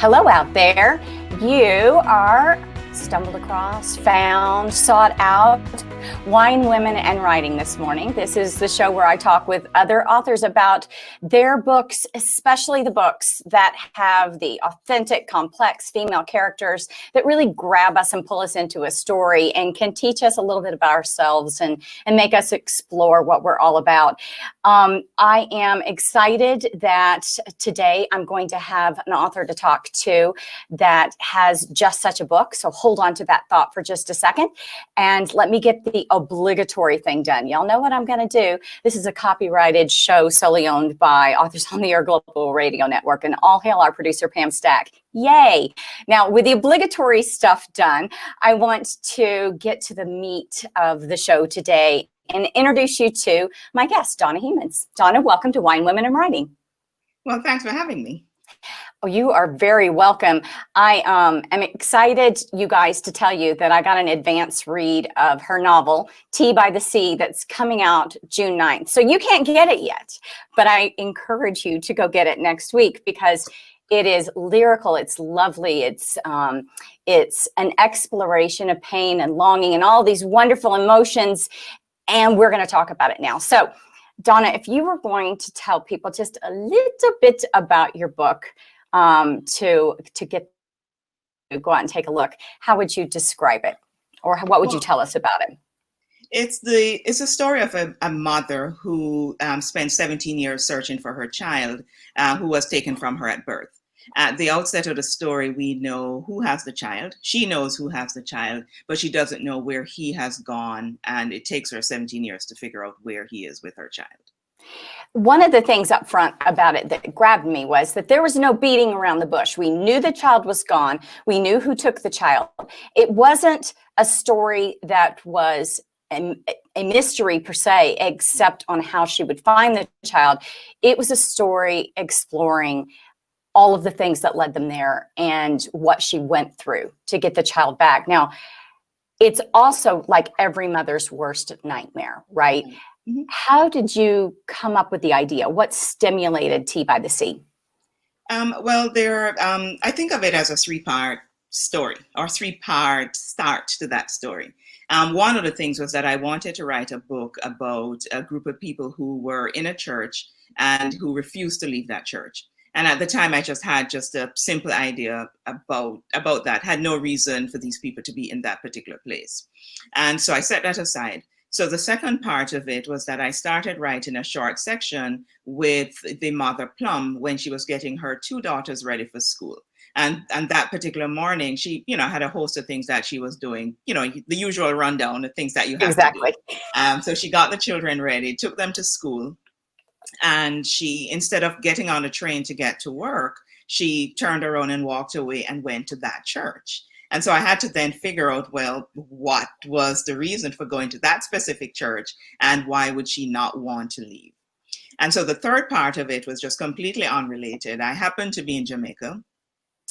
Hello out there. You are stumbled across, found, sought out Wine, Women, and Writing this morning. This is the show where I talk with other authors about their books, especially the books that have the authentic, complex female characters that really grab us and pull us into a story and can teach us a little bit about ourselves and make us explore what we're all about. I am excited that today I'm going to have an author to talk to that has just such a book. So hold on to that thought for just a second. And let me get the obligatory thing done. Y'all know what I'm going to do. This is a copyrighted show solely owned by Authors on the Air Global Radio Network. And all hail our producer, Pam Stack. Yay. Now, with the obligatory stuff done, I want to get to the meat of the show today and introduce you to my guest, Donna Hemans. Donna, welcome to Wine, Women, and Writing. Well, thanks for having me. Oh, you are very welcome. I am excited, you guys, to tell you that I got an advance read of her novel, Tea by the Sea, that's coming out June 9th. So you can't get it yet, but I encourage you to go get it next week because it is lyrical. It's lovely. It's an exploration of pain and longing and all these wonderful emotions. And we're going to talk about it now. So, Donna, if you were going to tell people just a little bit about your book, to go out and take a look, how would you describe it, or what would you tell us about it? It's a story of a mother who spent 17 years searching for her child, who was taken from her at birth. At the outset of the story, we know who has the child. She knows who has the child, but she doesn't know where he has gone, and it takes her 17 years to figure out where he is with her child. One of the things up front about it that grabbed me was that there was no beating around the bush. We knew the child was gone. We knew who took the child. It wasn't a story that was a mystery per se, except on how she would find the child. It was a story exploring all of the things that led them there and what she went through to get the child back. Now, it's also like every mother's worst nightmare, right? Mm-hmm. How did you come up with the idea? What stimulated Tea by the Sea? I think of it as a three-part story or three-part start to that story. One of the things was that I wanted to write a book about a group of people who were in a church and who refused to leave that church. And at the time, I just had a simple idea about that, had no reason for these people to be in that particular place. And so I set that aside. So the second part of it was that I started writing a short section with the mother Plum when she was getting her two daughters ready for school. And that particular morning, she, had a host of things that she was doing, the usual rundown of things that you have to do. So she got the children ready, took them to school. And she, instead of getting on a train to get to work, she turned around and walked away and went to that church. And so I had to then figure out, well, what was the reason for going to that specific church and why would she not want to leave? And so the third part of it was just completely unrelated. I happened to be in Jamaica,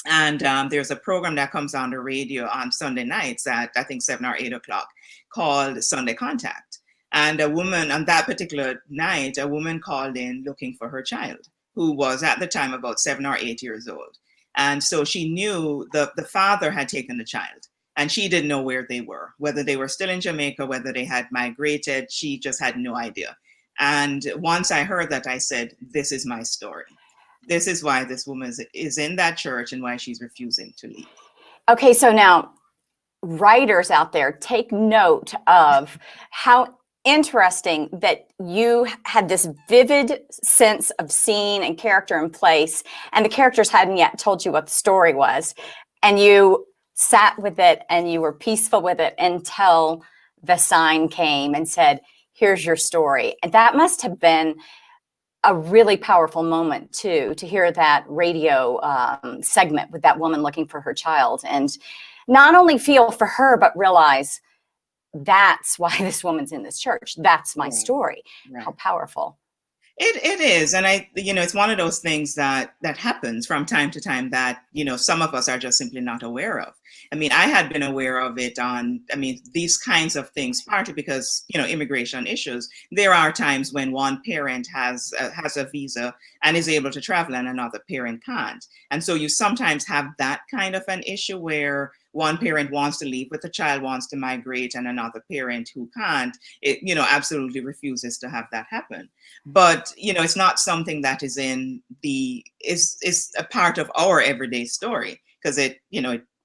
and there's a program that comes on the radio on Sunday nights at, I think, 7 or 8 o'clock called Sunday Contact. And a woman on that particular night, a woman called in looking for her child, who was at the time about 7 or 8 years old. And so she knew the father had taken the child, and she didn't know where they were, whether they were still in Jamaica, whether they had migrated. She just had no idea. And once I heard that, I said, this is my story. This is why this woman is in that church and why she's refusing to leave. Okay, so now writers out there, take note of how interesting that you had this vivid sense of scene and character in place, and the characters hadn't yet told you what the story was, and you sat with it and you were peaceful with it until the sign came and said, here's your story. And that must have been a really powerful moment too, to hear that radio segment with that woman looking for her child and not only feel for her, but realize that's why this woman's in this church. That's my story. Right. How powerful. It is, and it's one of those things that happens from time to time that some of us are just simply not aware of. I mean, I had been aware of it these kinds of things partly because immigration issues. There are times when one parent has a visa and is able to travel, and another parent can't, and so you sometimes have that kind of an issue where one parent wants to leave, but the child wants to migrate, and another parent who can't, absolutely refuses to have that happen. But it's not something that is is a part of our everyday story, because it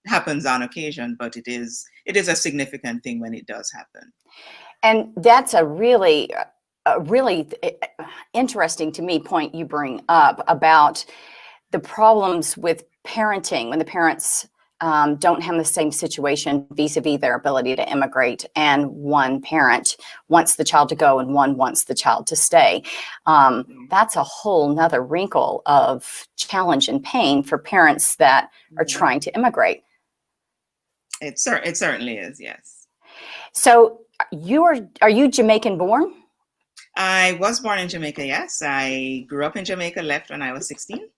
happens on occasion, but it is a significant thing when it does happen. And that's a really interesting to me point you bring up about the problems with parenting when the parents don't have the same situation vis-a-vis their ability to immigrate, and one parent wants the child to go and one wants the child to stay. That's a whole nother wrinkle of challenge and pain for parents that are trying to immigrate. It certainly is, yes. So are you Jamaican born? I was born in Jamaica, yes. I grew up in Jamaica, left when I was 16.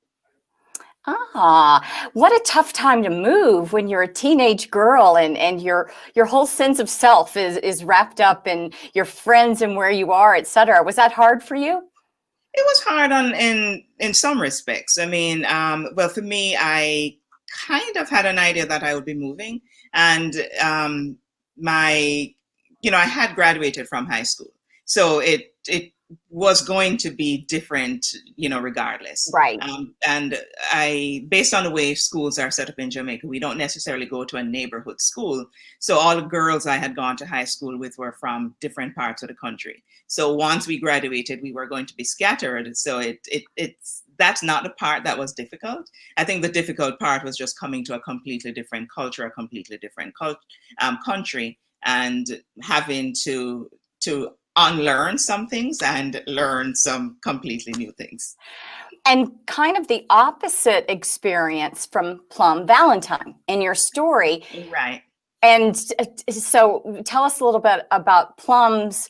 What a tough time to move when you're a teenage girl and your whole sense of self is wrapped up in your friends and where you are, etc. Was that hard for you? It was hard in some respects. I mean, well, for me, I kind of had an idea that I would be moving, and I had graduated from high school, so it was going to be different, regardless. Right. And based on the way schools are set up in Jamaica, we don't necessarily go to a neighborhood school. So all the girls I had gone to high school with were from different parts of the country. So once we graduated, we were going to be scattered. So that's not the part that was difficult. I think the difficult part was just coming to a completely different culture, a completely different country, and having to unlearn some things and learn some completely new things. And kind of the opposite experience from Plum Valentine in your story. Right. And so tell us a little bit about Plum's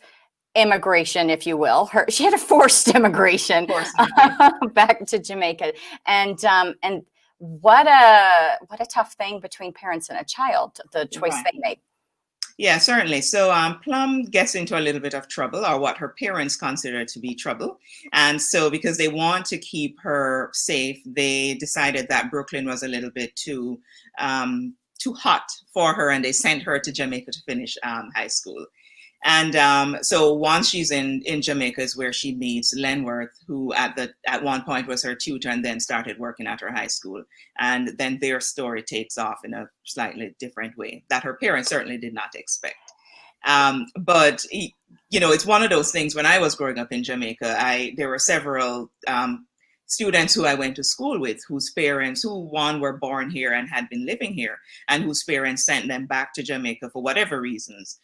immigration, if you will. She had a forced immigration back to Jamaica. And what a tough thing between parents and a child, the choice they made. Yeah, certainly. So Plum gets into a little bit of trouble, or what her parents consider to be trouble. And so because they want to keep her safe, they decided that Brooklyn was a little bit too hot for her, and they sent her to Jamaica to finish high school. And so once she's in Jamaica is where she meets Lin Worth, who at one point was her tutor and then started working at her high school. And then their story takes off in a slightly different way that her parents certainly did not expect. But it's one of those things. When I was growing up in Jamaica, there were several students who I went to school with, whose parents, one were born here and had been living here, and whose parents sent them back to Jamaica for whatever reasons,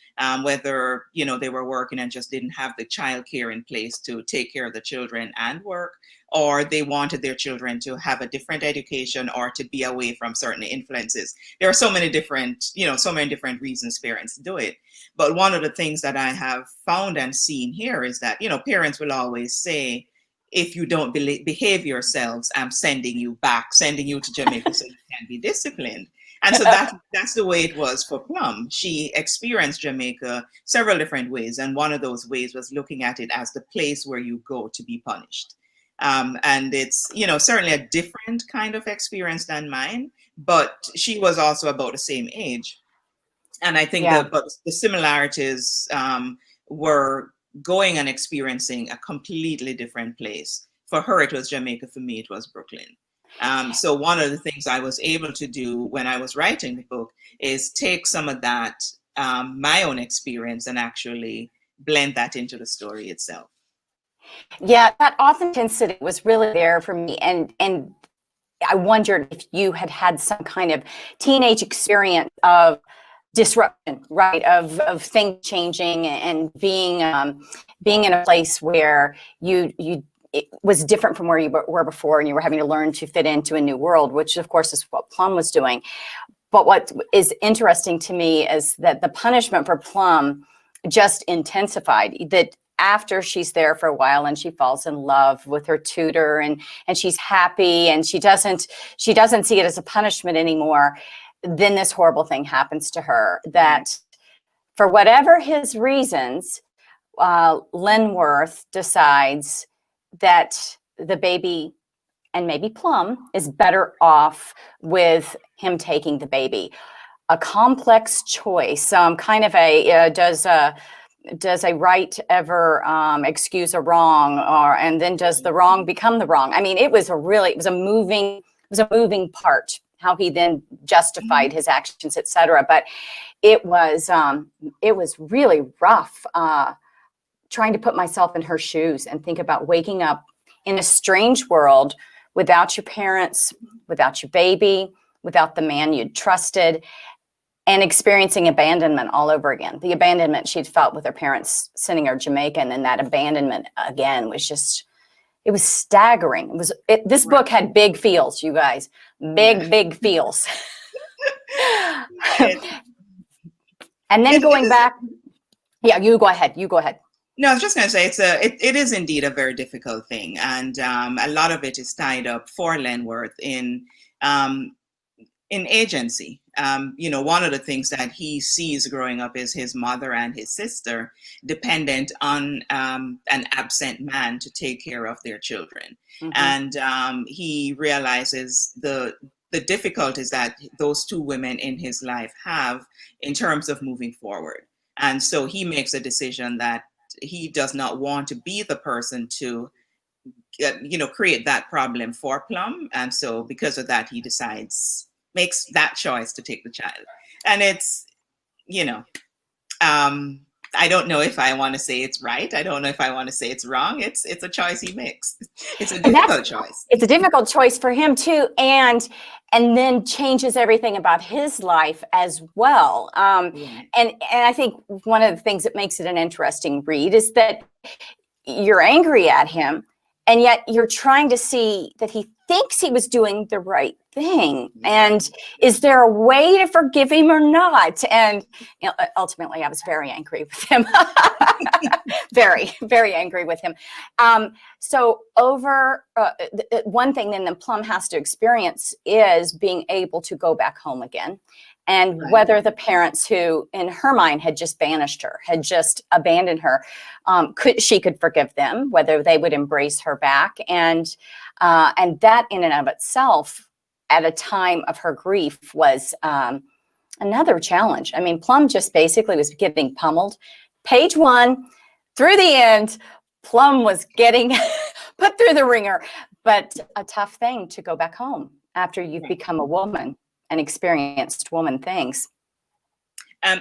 whether they were working and just didn't have the childcare in place to take care of the children and work, or they wanted their children to have a different education or to be away from certain influences. There are so many different reasons parents do it. But one of the things that I have found and seen here is that parents will always say, if you don't behave yourselves, I'm sending you to Jamaica so you can be disciplined. And so that's the way it was for Plum. She experienced Jamaica several different ways. And one of those ways was looking at it as the place where you go to be punished. And it's, certainly a different kind of experience than mine, but she was also about the same age. And I think the similarities were going and experiencing a completely different place. For her, it was Jamaica. For me, it was Brooklyn. So one of the things I was able to do when I was writing the book is take some of that, my own experience, and actually blend that into the story itself. Yeah, that authenticity was really there for me. And I wondered if you had some kind of teenage experience of disruption, right? Of things changing and being in a place where it was different from where you were before, and you were having to learn to fit into a new world, which of course is what Plum was doing. But what is interesting to me is that the punishment for Plum just intensified. That after she's there for a while and she falls in love with her tutor and she's happy and she doesn't see it as a punishment anymore, then this horrible thing happens to her that for whatever his reasons, Lin Worth decides that the baby and maybe Plum is better off with him taking the baby. A complex choice, kind of a does a right ever excuse a wrong, and then does the wrong become the wrong? I mean, it was a moving part how he then justified his actions, etc. But it was really rough trying to put myself in her shoes and think about waking up in a strange world without your parents, without your baby, without the man you'd trusted, and experiencing abandonment all over again. The abandonment she'd felt with her parents sending her to Jamaica, and then that abandonment again was just, it was staggering. This book had big feels, you guys, big feels. And then going back, yeah, you go ahead. No, I was just going to say it is indeed a very difficult thing, and a lot of it is tied up for Lin Worth in agency. One of the things that he sees growing up is his mother and his sister dependent on an absent man to take care of their children, and he realizes the difficulties that those two women in his life have in terms of moving forward, and so he makes a decision that he does not want to be the person to create that problem for Plum, and so because of that he makes that choice to take the child. And it's I don't know if I want to say it's right, I don't know if I want to say it's wrong. It's a choice he makes. It's a difficult choice. It's a difficult choice for him too, and then changes everything about his life as well. And I think one of the things that makes it an interesting read is that you're angry at him, and yet you're trying to see that he thinks he was doing the right thing. And is there a way to forgive him or not? And ultimately, I was very angry with him. Very, very angry with him. So one thing then Plum has to experience is being able to go back home again. And whether the parents who, in her mind, had just banished her, had just abandoned her, she could forgive them, whether they would embrace her back. And that in and of itself, at a time of her grief, was another challenge. I mean, Plum just basically was getting pummeled. Page 1 through the end, Plum was getting put through the ringer. But a tough thing to go back home after you've become a woman and experienced woman things.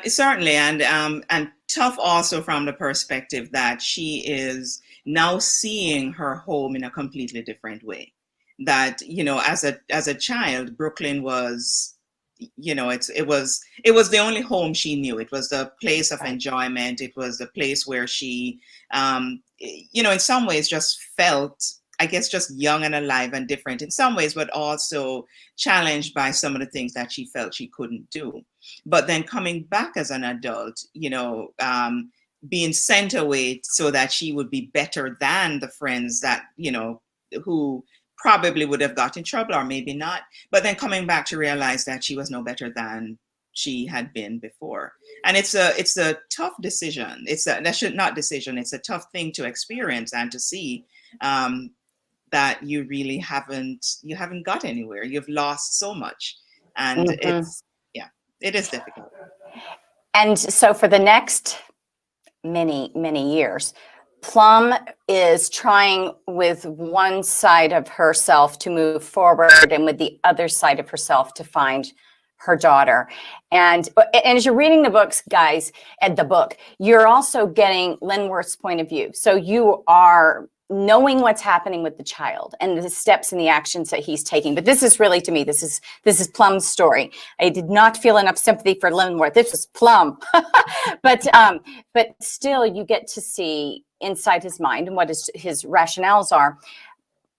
Certainly, and tough also from the perspective that she is now seeing her home in a completely different way. That, as a child, Brooklyn was, it was the only home she knew. It was the place of enjoyment. It was the place where she, in some ways just felt, I guess, just young and alive and different in some ways, but also challenged by some of the things that she felt she couldn't do. But then coming back as an adult, being sent away so that she would be better than the friends that, who probably would have got in trouble or maybe not. But then coming back to realize that she was no better than she had been before. And it's a tough decision. It's a tough thing to experience and to see. That you really haven't got anywhere. You've lost so much, and it is difficult. And so for the next many years, Plum is trying with one side of herself to move forward, and with the other side of herself to find her daughter. And as you're reading the books, guys, and the book, you're also getting Lin Worth's point of view. So you are knowing what's happening with the child and the steps and the actions that he's taking. But this is really, to me, this is Plum's story. I did not feel enough sympathy for Lin Worth. This was Plum. but still, you get to see inside his mind and what his rationales are.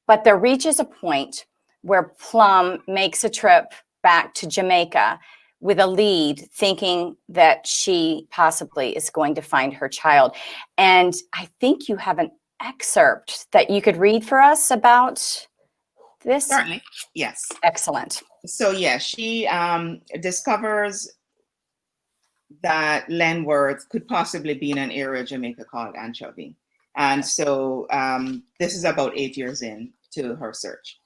But there reaches a point where Plum makes a trip back to Jamaica with a lead, thinking that she possibly is going to find her child. And I think you have an excerpt that you could read for us about this. Certainly, yes. Excellent. So yeah, she discovers that Lin Worth could possibly be in an area of Jamaica called Anchovy. And so this is about 8 years in to her search.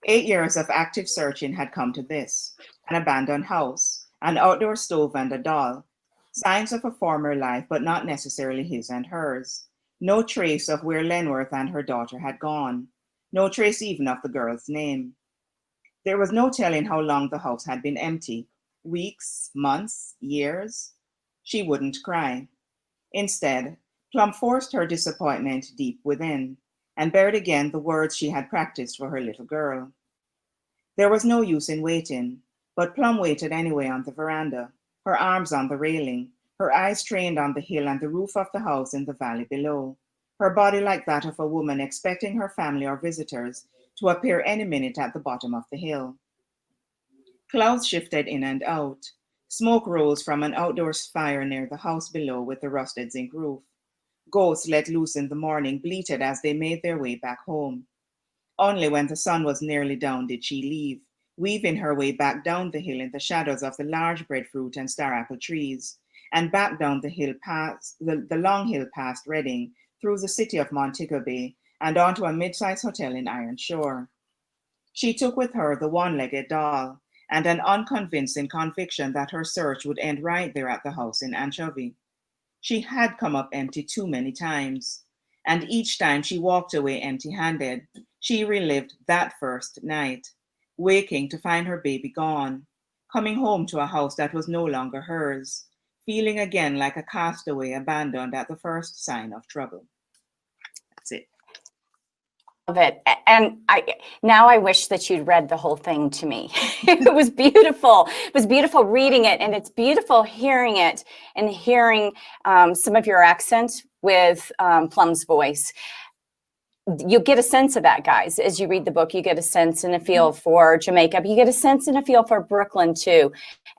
8 years of active searching had come to this: an abandoned house, an outdoor stove and a doll, signs of a former life, but not necessarily his and hers. No trace of where Lin Worth and her daughter had gone. No trace even of the girl's name. There was no telling how long the house had been empty. Weeks, months, years. She wouldn't cry. Instead, Plum forced her disappointment deep within, and bared again the words she had practiced for her little girl. There was no use in waiting, but Plum waited anyway on the veranda, her arms on the railing, her eyes trained on the hill and the roof of the house in the valley below, her body like that of a woman expecting her family or visitors to appear any minute at the bottom of the hill. Clouds shifted in and out. Smoke rose from an outdoor fire near the house below with the rusted zinc roof. Ghosts let loose in the morning bleated as they made their way back home. Only when the sun was nearly down did she leave, weaving her way back down the hill in the shadows of the large breadfruit and star apple trees, and back down the hill past the long hill past Reading, through the city of Montego Bay, and onto a mid-sized hotel in Iron Shore. She took with her the one-legged doll, and an unconvincing conviction that her search would end right there at the house in Anchovy. She had come up empty too many times, and each time she walked away empty-handed. She relived that first night, waking to find her baby gone, coming home to a house that was no longer hers, feeling again like a castaway abandoned at the first sign of trouble. That's it. Of it. And I wish that you'd read the whole thing to me. It was beautiful. It was beautiful reading it, and it's beautiful hearing it and hearing some of your accent with Plum's voice. You get a sense of that, guys. As you read the book, you get a sense and a feel for Jamaica, but you get a sense and a feel for Brooklyn too,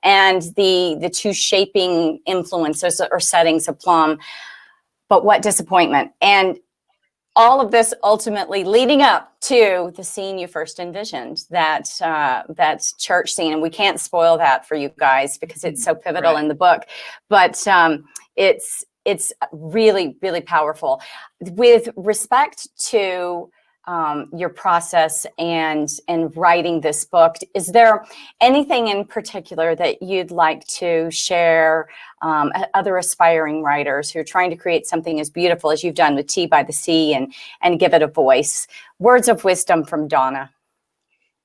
and the two shaping influences or settings of Plum. But what disappointment. And all of this ultimately leading up to the scene you first envisioned, that church scene. And we can't spoil that for you guys because it's so pivotal in the book. But it's really, really powerful. With respect to your process and writing this book, is there anything in particular that you'd like to share other aspiring writers who are trying to create something as beautiful as you've done with Tea by the Sea and give it a voice? Words of wisdom from Donna.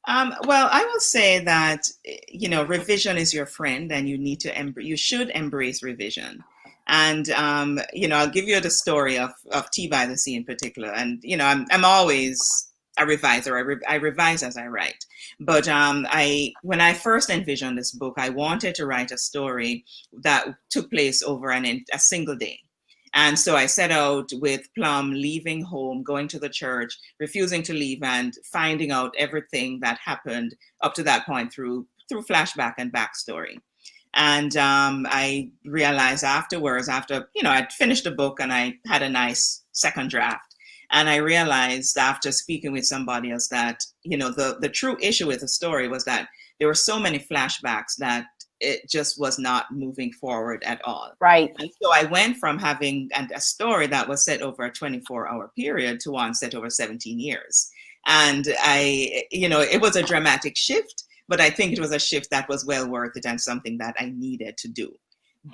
Well, I will say that, revision is your friend, and you should embrace revision. And, I'll give you the story of Tea by the Sea in particular. And, I'm always a reviser. I revise as I write. But when I first envisioned this book, I wanted to write a story that took place over a single day. And so I set out with Plum leaving home, going to the church, refusing to leave, and finding out everything that happened up to that point through flashback and backstory. And I realized afterwards, after, I'd finished the book and I had a nice second draft. And I realized after speaking with somebody else that, the true issue with the story was that there were so many flashbacks that it just was not moving forward at all. Right. And so I went from having a story that was set over a 24-hour period to one set over 17 years. And it was a dramatic shift. But I think it was a shift that was well worth it and something that I needed to do.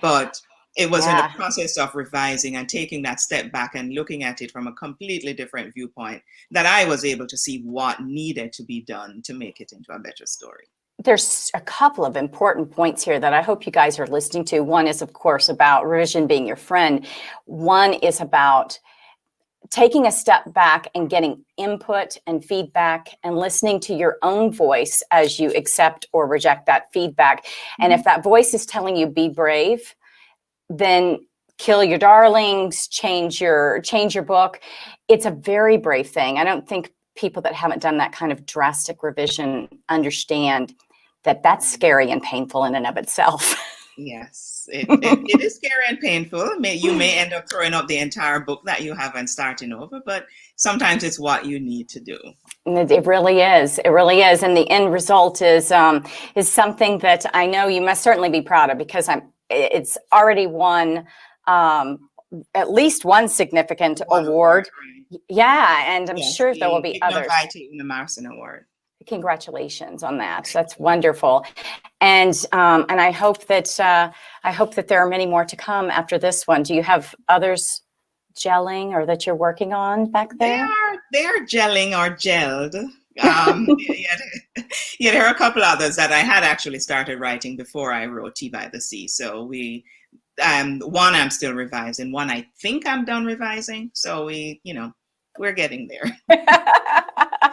But it was in the process of revising and taking that step back and looking at it from a completely different viewpoint that I was able to see what needed to be done to make it into a better story. There's a couple of important points here that I hope you guys are listening to. One is, of course, about revision being your friend. One is about taking a step back and getting input and feedback and listening to your own voice as you accept or reject that feedback. And if that voice is telling you be brave, then kill your darlings, change your book. It's a very brave thing. I don't think people that haven't done that kind of drastic revision understand. that's scary and painful in and of itself. Yes, it is scary and painful. You may end up throwing up the entire book that you have and starting over, but sometimes it's what you need to do. It really is. It really is. And the end result is something that I know you must certainly be proud of, because it's already won at least one significant award. Right. Yeah, and I'm sure there will be others. The Marcin Award. Congratulations on that. That's wonderful. And I hope that there are many more to come after this one. Do you have others gelling or that you're working on back there? They are gelling or gelled. Yeah, there are a couple others that I had actually started writing before I wrote Tea by the Sea. So one I'm still revising, one I think I'm done revising. So we're getting there.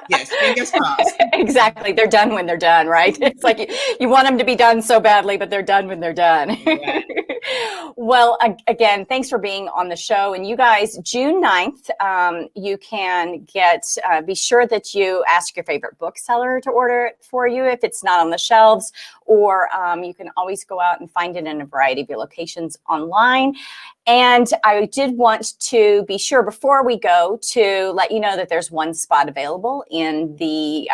Yes, fingers crossed. Exactly. They're done when they're done, right? It's like you want them to be done so badly, but they're done when they're done. Right. Well, again, thanks for being on the show. And you guys, June 9th, you can be sure that you ask your favorite bookseller to order it for you if it's not on the shelves, or you can always go out and find it in a variety of your locations online. And I did want to be sure before we go to let you know that there's one spot available in the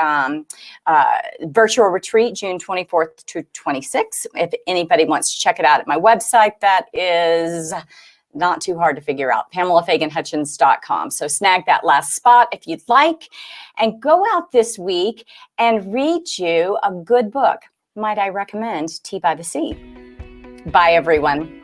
virtual retreat, June 24th to 26th. If anybody wants to check it out at my website, that is not too hard to figure out, PamelaFaganHutchins.com. So snag that last spot if you'd like, and go out this week and read you a good book. Might I recommend Tea by the Sea? Bye, everyone.